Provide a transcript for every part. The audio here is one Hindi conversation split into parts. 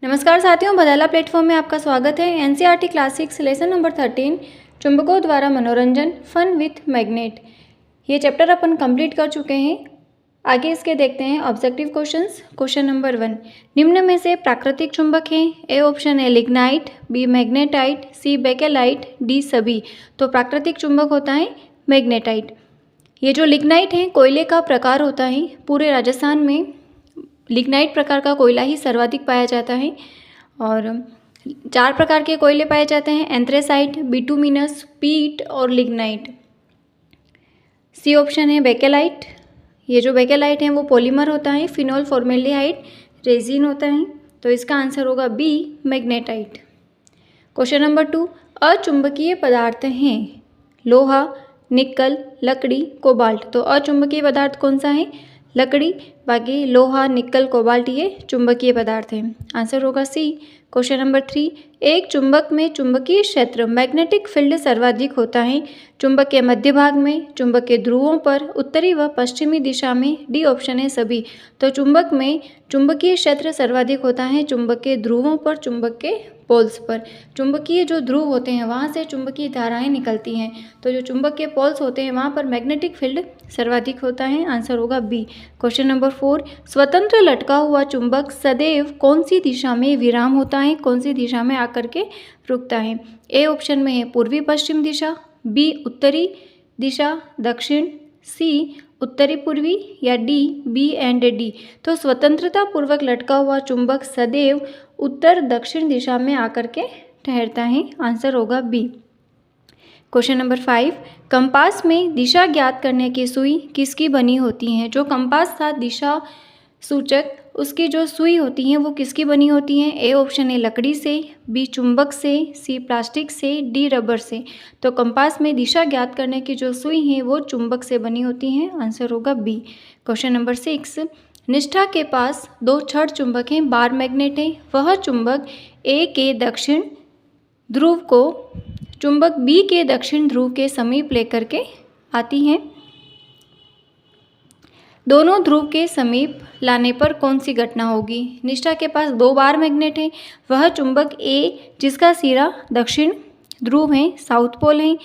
नमस्कार साथियों, बदाला प्लेटफॉर्म में आपका स्वागत है। एनसीईआरटी क्लासिक्स लेसन नंबर 13 चुंबकों द्वारा मनोरंजन फन विथ मैग्नेट, ये चैप्टर अपन कंप्लीट कर चुके हैं। आगे इसके देखते हैं ऑब्जेक्टिव क्वेश्चंस। क्वेश्चन नंबर 1, निम्न में से प्राकृतिक चुंबक हैं। ए ऑप्शन है लिग्नाइट, बी मैग्नेटाइट, सी बेकेलाइट, डी सभी। तो प्राकृतिक चुंबक होता है मैग्नेटाइट। ये जो लिग्नाइट है कोयले का प्रकार होता है। पूरे राजस्थान में लिग्नाइट प्रकार का कोयला ही सर्वाधिक पाया जाता है और 4 प्रकार के कोयले पाए जाते हैं, एंथ्रेसाइट, बिटुमिनस, पीट और लिग्नाइट। सी ऑप्शन है बेकेलाइट। ये जो बेकेलाइट है वो पॉलीमर होता है, फिनोल फॉर्मेल्डिहाइड रेजिन होता है। तो इसका आंसर होगा बी मैग्नेटाइट। क्वेश्चन नंबर 2, अचुंबकीय पदार्थ हैं। लोहा, निकल, लकड़ी, कोबाल्ट। तो अचुंबकीय पदार्थ कौन सा है? लकड़ी। बाकी लोहा, निकल, कोबाल्ट ये चुंबकीय पदार्थ हैं। आंसर होगा सी। क्वेश्चन नंबर 3, एक चुंबक में चुंबकीय क्षेत्र मैग्नेटिक फील्ड सर्वाधिक होता है। चुंबक के मध्य भाग में, चुंबक के ध्रुवों पर, उत्तरी व पश्चिमी दिशा में, डी ऑप्शन है सभी। तो चुंबक में चुंबकीय क्षेत्र सर्वाधिक होता है चुंबक के ध्रुवों पर, चुंबक के पोल्स पर। चुंबकीय जो ध्रुव होते हैं वहाँ से चुंबकीय धाराएं निकलती हैं। तो जो चुंबक के पोल्स होते हैं वहाँ पर मैग्नेटिक फील्ड सर्वाधिक होता है। आंसर होगा बी। क्वेश्चन नंबर 4, स्वतंत्र लटका हुआ चुंबक सदैव कौन सी दिशा में विराम होता है, कौन सी दिशा में आकर के रुकता है? ए ऑप्शन में है पूर्वी पश्चिम दिशा, बी उत्तरी दिशा, दक्षिण, सी उत्तरी पूर्वी, या डी बी एंड डी। तो स्वतंत्रता पूर्वक लटका हुआ चुंबक सदैव उत्तर दक्षिण दिशा में आकर के ठहरता है। आंसर होगा बी। क्वेश्चन नंबर 5, कंपास में दिशा ज्ञात करने की सुई किसकी बनी होती है? जो कंपास था दिशा सूचक, उसकी जो सुई होती हैं वो किसकी बनी होती हैं? ए ऑप्शन है लकड़ी से, बी चुंबक से, सी प्लास्टिक से, डी रबर से। तो कंपास में दिशा ज्ञात करने की जो सुई हैं वो चुंबक से बनी होती हैं। आंसर होगा बी। क्वेश्चन नंबर 6, निष्ठा के पास 2 छड़ चुंबक हैं, बार मैग्नेट है। वह चुंबक ए के दक्षिण ध्रुव को चुंबक बी के दक्षिण ध्रुव के समीप लेकर के आती हैं। दोनों ध्रुव के समीप लाने पर कौन सी घटना होगी? निष्ठा के पास 2 बार मैग्नेट है। वह चुंबक ए जिसका सिरा दक्षिण ध्रुव है, साउथ पोल है,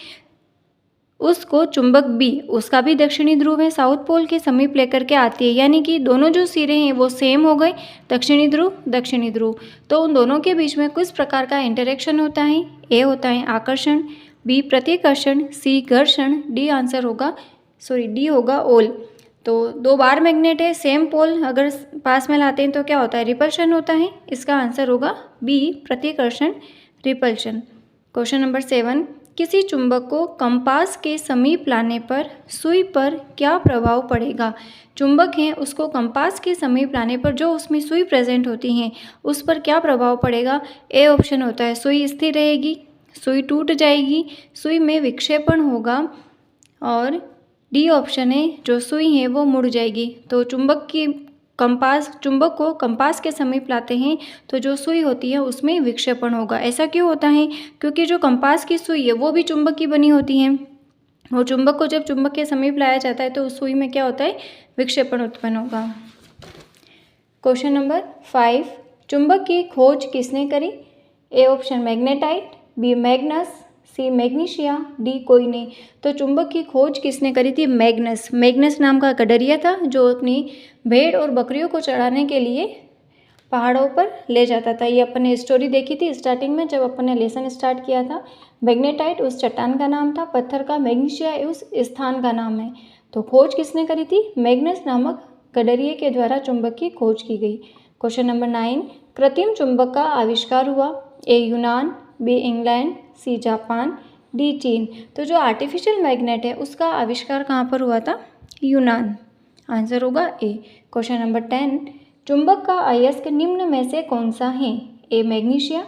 उसको चुंबक बी, उसका भी दक्षिणी ध्रुव है, साउथ पोल के समीप लेकर के आती है। यानी कि दोनों जो सिरे हैं वो सेम हो गए, दक्षिणी ध्रुव दक्षिणी ध्रुव। तो उन दोनों के बीच में किस प्रकार का इंटरेक्शन होता है? ए होता है आकर्षण, बी प्रतिकर्षण, सी घर्षण, डी आंसर होगा डी होगा ओल। तो 2 बार मैग्नेट है, सेम पोल अगर पास में लाते हैं तो क्या होता है? रिपल्शन होता है। इसका आंसर होगा बी प्रतिकर्षण रिपल्शन। क्वेश्चन नंबर 7, किसी चुंबक को कंपास के समीप लाने पर सुई पर क्या प्रभाव पड़ेगा? चुंबक हैं उसको कंपास के समीप लाने पर जो उसमें सुई प्रेजेंट होती हैं उस पर क्या प्रभाव पड़ेगा? ए ऑप्शन होता है सुई स्थिर रहेगी, सुई टूट जाएगी, सुई में विक्षेपण होगा, और डी ऑप्शन है जो सुई है वो मुड़ जाएगी। तो चुंबक को कंपास के समीप लाते हैं तो जो सुई होती है उसमें विक्षेपण होगा। ऐसा क्यों होता है? क्योंकि जो कंपास की सुई है वो भी चुंबक की बनी होती है, और चुंबक को जब चुंबक के समीप लाया जाता है तो उस सुई में क्या होता है? विक्षेपण उत्पन्न होगा। क्वेश्चन नंबर 5, चुंबक की खोज किसने करी? A option magnetite, B Magnus, C magnesia, D कोई नहीं। तो चुंबक की खोज किसने करी थी? मैग्नस। मैग्नस नाम का गडरिया था जो अपनी भेड़ और बकरियों को चढ़ाने के लिए पहाड़ों पर ले जाता था। ये अपन ने स्टोरी देखी थी स्टार्टिंग में जब अपन ने लेसन स्टार्ट किया था। मैग्नेटाइट उस चट्टान का नाम था, पत्थर का मैग्नीशिया उस स्थान का नाम है। तो खोज किसने करी थी? मैग्नस नामक गडरिये के द्वारा चुंबक की खोज की गई। क्वेश्चन नंबर 9, कृत्रिम चुंबक का आविष्कार हुआ। ए यूनान, B England, C Japan, D चीन। तो जो आर्टिफिशियल मैग्नेट है उसका आविष्कार कहाँ पर हुआ था? यूनान। आंसर होगा ए। क्वेश्चन नंबर 10, चुंबक का अयस्क निम्न में से कौन सा है? ए मैग्नीशिया,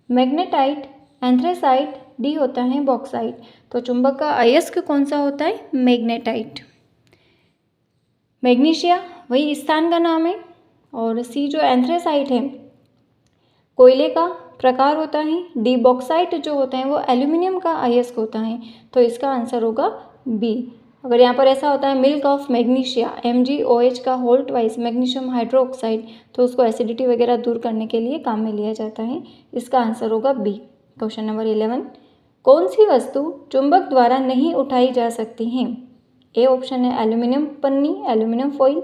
मैग्नेटाइट, एंथ्रेसाइट, डी होता है बॉक्साइट। तो चुंबक का अयस्क कौन सा होता है? मैग्नेटाइट। मैग्नीशिया वही स्थान का नाम है, और सी जो एंथ्रेसाइट है कोयले का प्रकार होता है, डी बॉक्साइट जो होता है वो एल्यूमिनियम का अयस्क होता है। तो इसका आंसर होगा बी। अगर यहाँ पर ऐसा होता है मिल्क ऑफ मैग्नीशिया MgOH का होल ट्वाइस मैग्नीशियम हाइड्रोक्साइड, तो उसको एसिडिटी वगैरह दूर करने के लिए काम में लिया जाता है। इसका आंसर होगा बी। क्वेश्चन नंबर 11, कौन सी वस्तु चुंबक द्वारा नहीं उठाई जा सकती है? ए ऑप्शन है एल्यूमिनियम पन्नी, aluminium foil,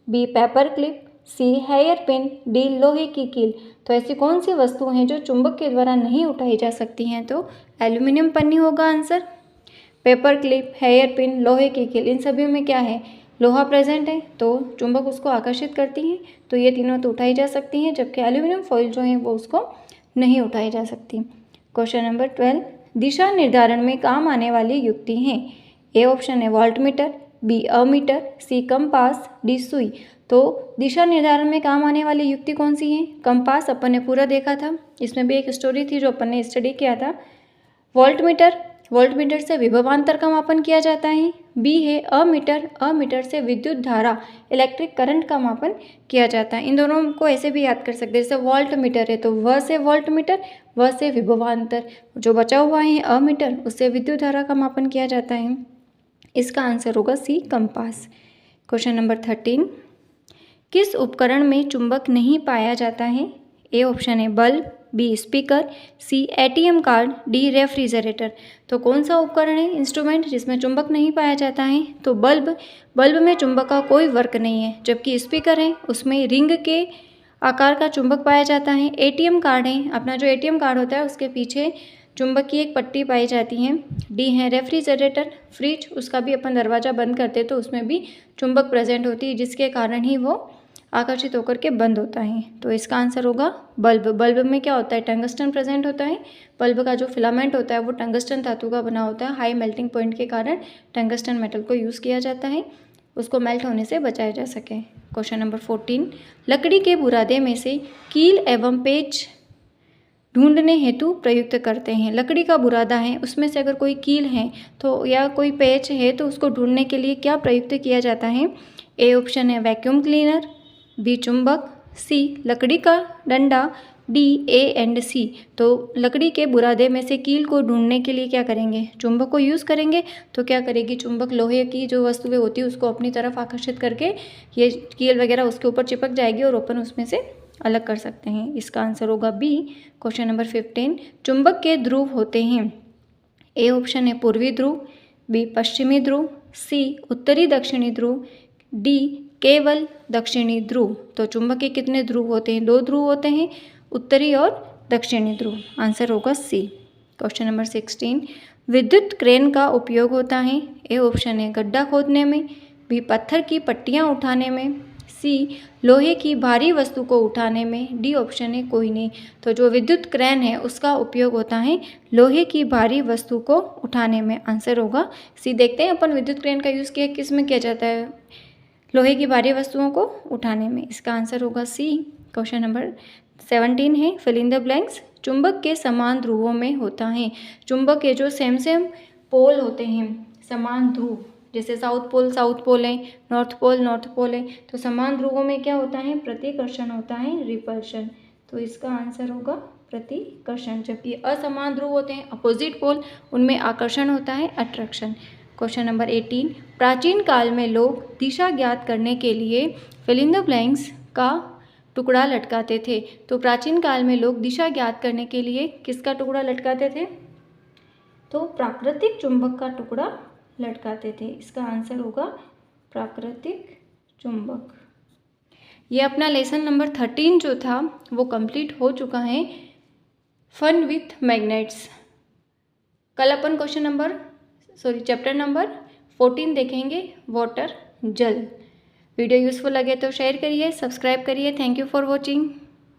B paper clip, C hair pin, D लोहे की कील। तो ऐसी कौन सी वस्तु हैं जो चुंबक के द्वारा नहीं उठाई जा सकती हैं? तो एल्यूमिनियम पन्नी होगा answer. Paper clip, hair pin, लोहे की कील, इन सभी में क्या है? लोहा प्रेजेंट है, तो चुंबक उसको आकर्षित करती हैं, तो ये तीनों तो उठाई जा सकती हैं, जबकि एल्यूमिनियम फॉइल जो है वो उसको नहीं उठाई जा सकती। क्वेश्चन नंबर 12, दिशा निर्धारण में काम आने वाली युक्ति हैं। ए ऑप्शन है वोल्टमीटर, बी अमीटर, सी कंपास, डी सुई। तो दिशा निर्धारण में काम आने वाली युक्ति कौन सी है? कंपास अपन ने पूरा देखा था, इसमें भी एक स्टोरी थी जो अपन ने स्टडी किया था। वोल्टमीटर, वोल्टमीटर से विभवांतर का मापन किया जाता है। बी है अमीटर, अमीटर से विद्युत धारा इलेक्ट्रिक करंट का मापन किया जाता है। इन दोनों को ऐसे भी याद कर सकते हैं, जैसे वोल्टमीटर है तो व से वोल्टमीटर, व से विभवांतर, जो बचा हुआ है अमीटर, उससे विद्युत धारा का मापन किया जाता है। इसका आंसर होगा सी कंपास। क्वेश्चन नंबर 13, किस उपकरण में चुंबक नहीं पाया जाता है? ए ऑप्शन है बल्ब, बी स्पीकर, सी ATM कार्ड, डी रेफ्रिजरेटर। तो कौन सा उपकरण है, इंस्ट्रूमेंट, जिसमें चुंबक नहीं पाया जाता है? तो बल्ब, बल्ब में चुंबक का कोई वर्क नहीं है। जबकि स्पीकर है उसमें रिंग के आकार का चुंबक पाया जाता है। ATM कार्ड है, अपना जो ATM कार्ड होता है उसके पीछे चुंबक की एक पट्टी पाई जाती है। डी है रेफ्रिजरेटर, फ्रिज, उसका भी अपन दरवाज़ा बंद करते तो उसमें भी चुंबक प्रेजेंट होती है, जिसके कारण ही वो आकर्षित होकर के बंद होता है। तो इसका आंसर होगा बल्ब। बल्ब में क्या होता है? टंगस्टन प्रेजेंट होता है। बल्ब का जो फिलामेंट होता है वो टंगस्टन धातु का बना होता है। हाई मेल्टिंग पॉइंट के कारण टंगस्टन मेटल को यूज़ किया जाता है, उसको मेल्ट होने से बचाया जा सके। क्वेश्चन नंबर 14, लकड़ी के बुरादे में से कील एवं पेच ढूंढने हेतु प्रयुक्त करते हैं। लकड़ी का बुरादा है, उसमें से अगर कोई कील है तो या कोई पेच है तो उसको ढूंढने के लिए क्या प्रयुक्त किया जाता है? ए ऑप्शन है वैक्यूम क्लीनर, बी चुंबक, सी लकड़ी का डंडा, डी ए एंड सी। तो लकड़ी के बुरादे में से कील को ढूंढने के लिए क्या करेंगे? चुंबक को यूज़ करेंगे। तो क्या करेगी चुंबक? लोहे की जो वस्तुएं होती है उसको अपनी तरफ आकर्षित करके ये कील वगैरह उसके ऊपर चिपक जाएगी और अपन उसमें से अलग कर सकते हैं। इसका आंसर होगा बी। क्वेश्चन नंबर 15, चुंबक के ध्रुव होते हैं। ए ऑप्शन है पूर्वी ध्रुव, बी पश्चिमी ध्रुव, सी उत्तरी दक्षिणी ध्रुव, डी केवल दक्षिणी ध्रुव। तो चुंबक के कितने ध्रुव होते हैं? 2 ध्रुव होते हैं, उत्तरी और दक्षिणी ध्रुव। आंसर होगा सी। क्वेश्चन नंबर 16, विद्युत क्रेन का उपयोग होता है। ए ऑप्शन है गड्ढा खोदने में, बी पत्थर की पट्टियाँ उठाने में, सी लोहे की भारी वस्तु को उठाने में, डी ऑप्शन है कोई नहीं। तो जो विद्युत क्रेन है उसका उपयोग होता है लोहे की भारी वस्तु को उठाने में। आंसर होगा सी। देखते हैं अपन विद्युत क्रेन का यूज़ किस में किया जाता है? लोहे की भारी वस्तुओं को उठाने में। इसका आंसर होगा सी। क्वेश्चन नंबर 17 है फिल इन द ब्लैंक्स, चुंबक के समान ध्रुवों में होता है। चुंबक के जो सेम पोल होते हैं, समान ध्रुव, जैसे साउथ पोल है, नॉर्थ पोल है, तो समान ध्रुवों में क्या होता है? प्रतिकर्षण होता है, रिपल्शन। तो इसका आंसर होगा प्रतिकर्षण। जबकि असमान ध्रुव होते हैं, अपोजिट पोल, उनमें आकर्षण होता है, अट्रैक्शन। क्वेश्चन नंबर 18, प्राचीन काल में लोग दिशा ज्ञात करने के लिए फिल इन द ब्लैंक्स का टुकड़ा लटकाते थे। तो प्राचीन काल में लोग दिशा ज्ञात करने के लिए किसका टुकड़ा लटकाते थे? तो प्राकृतिक चुंबक का टुकड़ा लटकाते थे। इसका आंसर होगा प्राकृतिक चुंबक। ये अपना लेसन नंबर 13 जो था वो कंप्लीट हो चुका है, फन विथ मैग्नेट्स। कल अपन चैप्टर नंबर 14 देखेंगे, वाटर, जल। वीडियो यूज़फुल लगे तो शेयर करिए, सब्सक्राइब करिए। Thank you for watching.